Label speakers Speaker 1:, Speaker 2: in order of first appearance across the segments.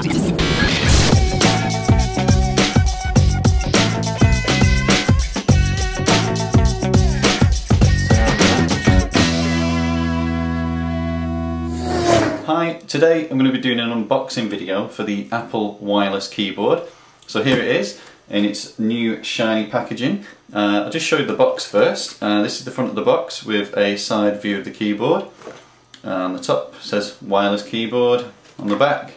Speaker 1: Hi, today I'm going to be doing an unboxing video for the Apple wireless keyboard. So here it is in its new shiny packaging. I'll just show you the box first. This is the front of the box with a side view of the keyboard. On the top says wireless keyboard. On the back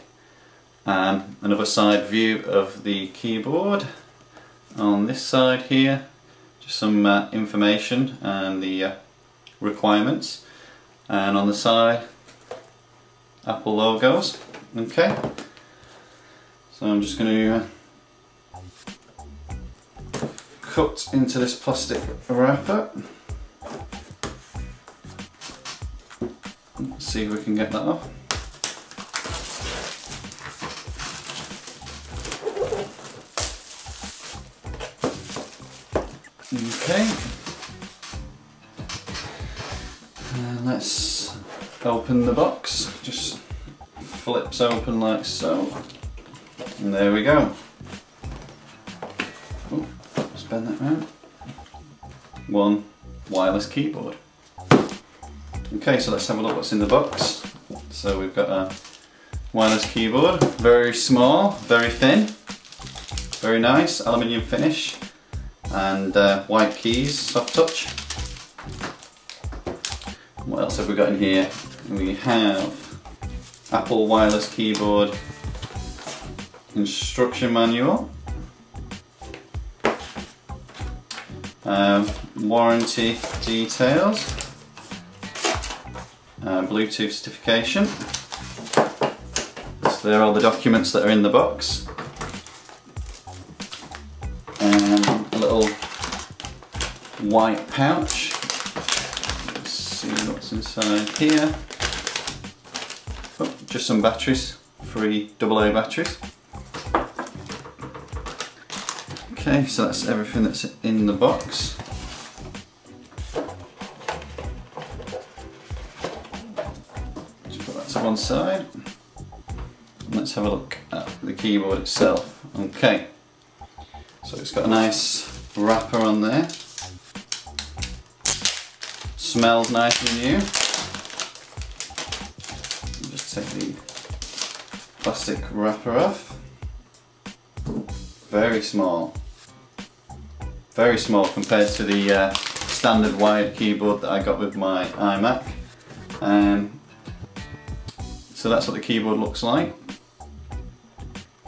Speaker 1: another side view of the keyboard. On this side here just some information and the requirements, and on the side Apple logos. Okay, so I'm just going to cut into this plastic wrapper. Let's see if we can get that off. Okay, and let's open the box. Just flips open like so, and there we go. Oh, spin that round. One wireless keyboard. Okay, so let's have a look what's in the box. So we've got a wireless keyboard, very small, very thin, very nice, aluminium finish, and white keys, soft touch. What else have we got in here? We have Apple wireless keyboard instruction manual, warranty details, Bluetooth certification. So there are all the documents that are in the box, and a little white pouch. Let's see what's inside here. Oh, just some batteries, 3 AA batteries. Okay, so that's everything that's in the box. Just put that to one side. And let's have a look at the keyboard itself. Okay, so it's got a nice wrapper on there. Smells nice and new. Just take the plastic wrapper off. Very small. Very small compared to the standard wired keyboard that I got with my iMac. So that's what the keyboard looks like.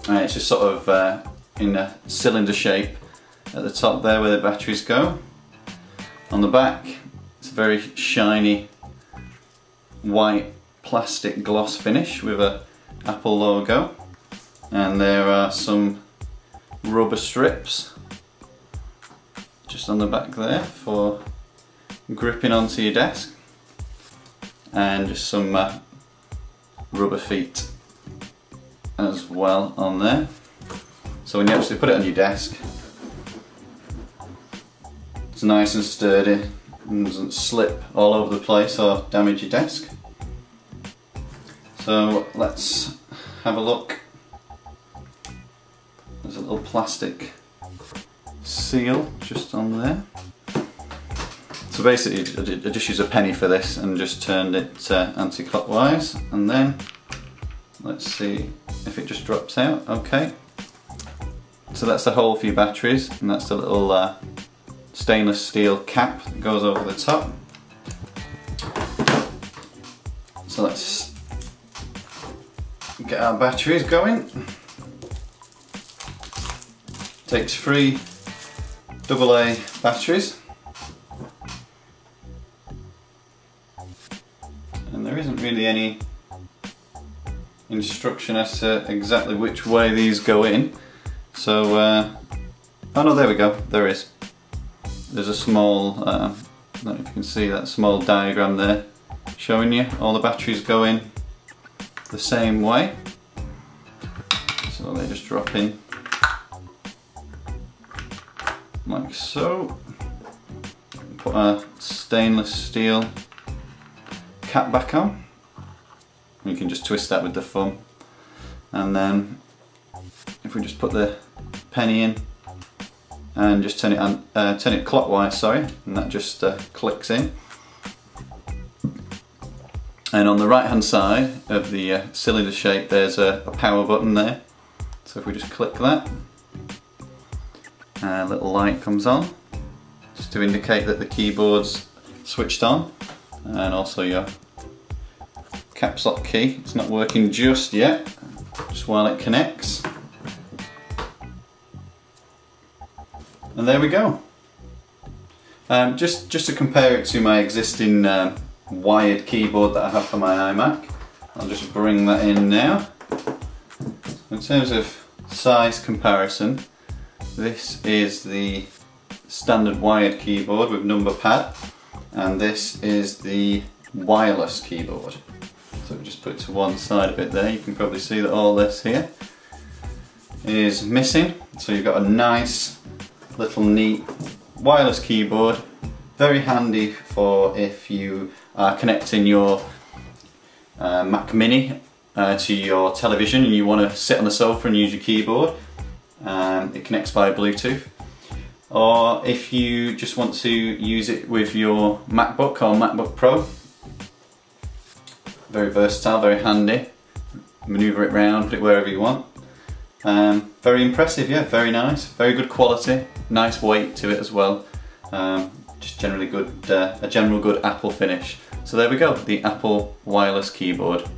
Speaker 1: It's just sort of in a cylinder shape at the top there where the batteries go. On the back it's a very shiny white plastic gloss finish with a Apple logo, and there are some rubber strips just on the back there for gripping onto your desk, and just some rubber feet as well on there. So when you actually put it on your desk, it's nice and sturdy and doesn't slip all over the place or damage your desk. So let's have a look. There's a little plastic seal just on there. So basically I just used a penny for this and just turned it anti-clockwise, and then let's see if it just drops out. Okay, so that's the hole for your batteries, and that's the little stainless steel cap that goes over the top. So let's get our batteries going. Takes 3 AA batteries, and there isn't really any instruction as to exactly which way these go in. So, oh no, there we go, there is. There's a small, I don't know if you can see that small diagram there showing you all the batteries go in the same way. So they just drop in like so. Put a stainless steel cap back on. You can just twist that with the thumb and then if we just put the penny in and just turn it clockwise, sorry, and that just clicks in. And on the right hand side of the cylinder shape there's a power button there. So if we just click that, a little light comes on just to indicate that the keyboard's switched on, and also your caps lock key. It's not working just yet, just while it connects. And there we go. Just to compare it to my existing wired keyboard that I have for my iMac, I'll just bring that in now. In terms of size comparison, this is the standard wired keyboard with number pad, and this is the wireless keyboard. So we just put it to one side a bit there. You can probably see that all this here is missing. So you've got a nice little neat wireless keyboard, very handy for if you are connecting your Mac Mini to your television and you want to sit on the sofa and use your keyboard. It connects via Bluetooth. Or if you just want to use it with your MacBook or MacBook Pro, very versatile, very handy. Maneuver it round, put it wherever you want. Very impressive, yeah, very nice, very good quality, nice weight to it as well. Just generally good, a general good Apple finish. So there we go, the Apple wireless keyboard.